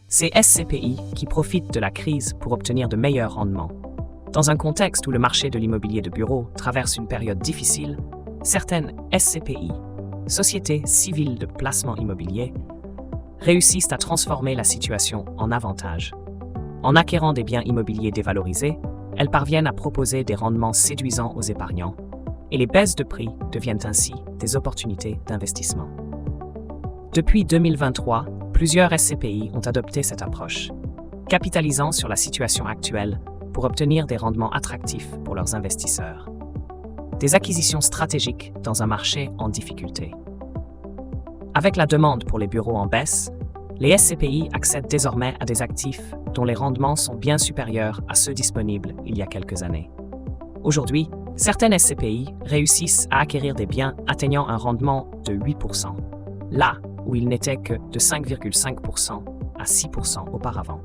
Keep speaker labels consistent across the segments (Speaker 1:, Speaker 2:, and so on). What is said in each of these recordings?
Speaker 1: Ces SCPI qui profitent de la crise pour obtenir de meilleurs rendements. Dans un contexte où le marché de l'immobilier de bureau traverse une période difficile, certaines SCPI, sociétés civiles de placement immobilier, réussissent à transformer la situation en avantage. En acquérant des biens immobiliers dévalorisés, elles parviennent à proposer des rendements séduisants aux épargnants, et les baisses de prix deviennent ainsi des opportunités d'investissement. Depuis 2023, plusieurs SCPI ont adopté cette approche, capitalisant sur la situation actuelle pour obtenir des rendements attractifs pour leurs investisseurs. Des acquisitions stratégiques dans un marché en difficulté. Avec la demande pour les bureaux en baisse, les SCPI accèdent désormais à des actifs dont les rendements sont bien supérieurs à ceux disponibles il y a quelques années. Aujourd'hui, certaines SCPI réussissent à acquérir des biens atteignant un rendement de 8%, là où il n'était que de 5,5% à 6% auparavant.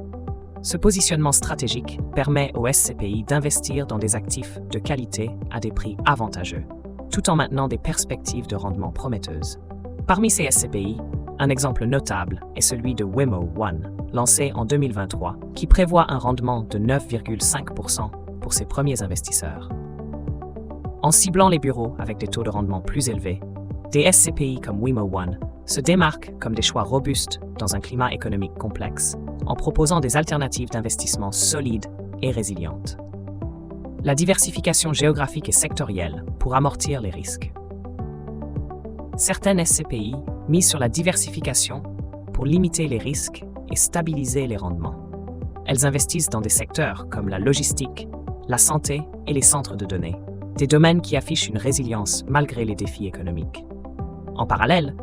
Speaker 1: Ce positionnement stratégique permet aux SCPI d'investir dans des actifs de qualité à des prix avantageux, tout en maintenant des perspectives de rendement prometteuses. Parmi ces SCPI, un exemple notable est celui de Wimo One, lancé en 2023, qui prévoit un rendement de 9,5% pour ses premiers investisseurs. En ciblant les bureaux avec des taux de rendement plus élevés, des SCPI comme Wimo One se démarquent comme des choix robustes dans un climat économique complexe, en proposant des alternatives d'investissement solides et résilientes. La diversification géographique et sectorielle pour amortir les risques. Certaines SCPI misent sur la diversification pour limiter les risques et stabiliser les rendements. Elles investissent dans des secteurs comme la logistique, la santé et les centres de données, des domaines qui affichent une résilience malgré les défis économiques. En parallèle,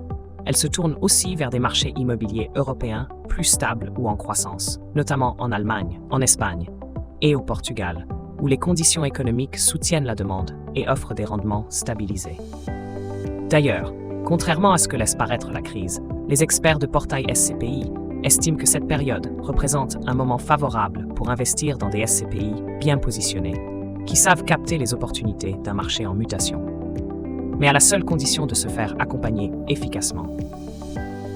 Speaker 1: elles se tournent aussi vers des marchés immobiliers européens plus stables ou en croissance, notamment en Allemagne, en Espagne et au Portugal, où les conditions économiques soutiennent la demande et offrent des rendements stabilisés. D'ailleurs, contrairement à ce que laisse paraître la crise, les experts de portail SCPI estiment que cette période représente un moment favorable pour investir dans des SCPI bien positionnés, qui savent capter les opportunités d'un marché en mutation, mais à la seule condition de se faire accompagner efficacement.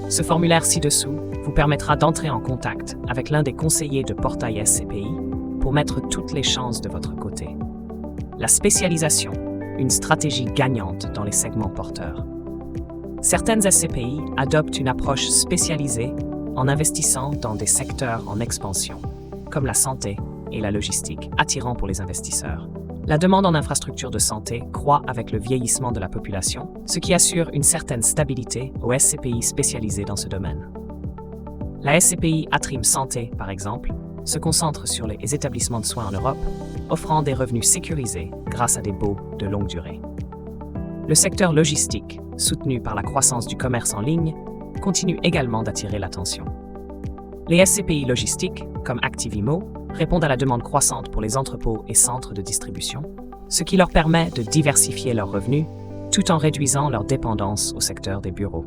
Speaker 1: Ce formulaire ci-dessous vous permettra d'entrer en contact avec l'un des conseillers de portail SCPI pour mettre toutes les chances de votre côté. La spécialisation, une stratégie gagnante dans les segments porteurs. Certaines SCPI adoptent une approche spécialisée en investissant dans des secteurs en expansion, comme la santé et la logistique, attirant pour les investisseurs. La demande en infrastructures de santé croît avec le vieillissement de la population, ce qui assure une certaine stabilité aux SCPI spécialisées dans ce domaine. La SCPI Atrim Santé, par exemple, se concentre sur les établissements de soins en Europe, offrant des revenus sécurisés grâce à des baux de longue durée. Le secteur logistique, soutenu par la croissance du commerce en ligne, continue également d'attirer l'attention. Les SCPI logistiques, comme Activimo, répondent à la demande croissante pour les entrepôts et centres de distribution, ce qui leur permet de diversifier leurs revenus tout en réduisant leur dépendance au secteur des bureaux.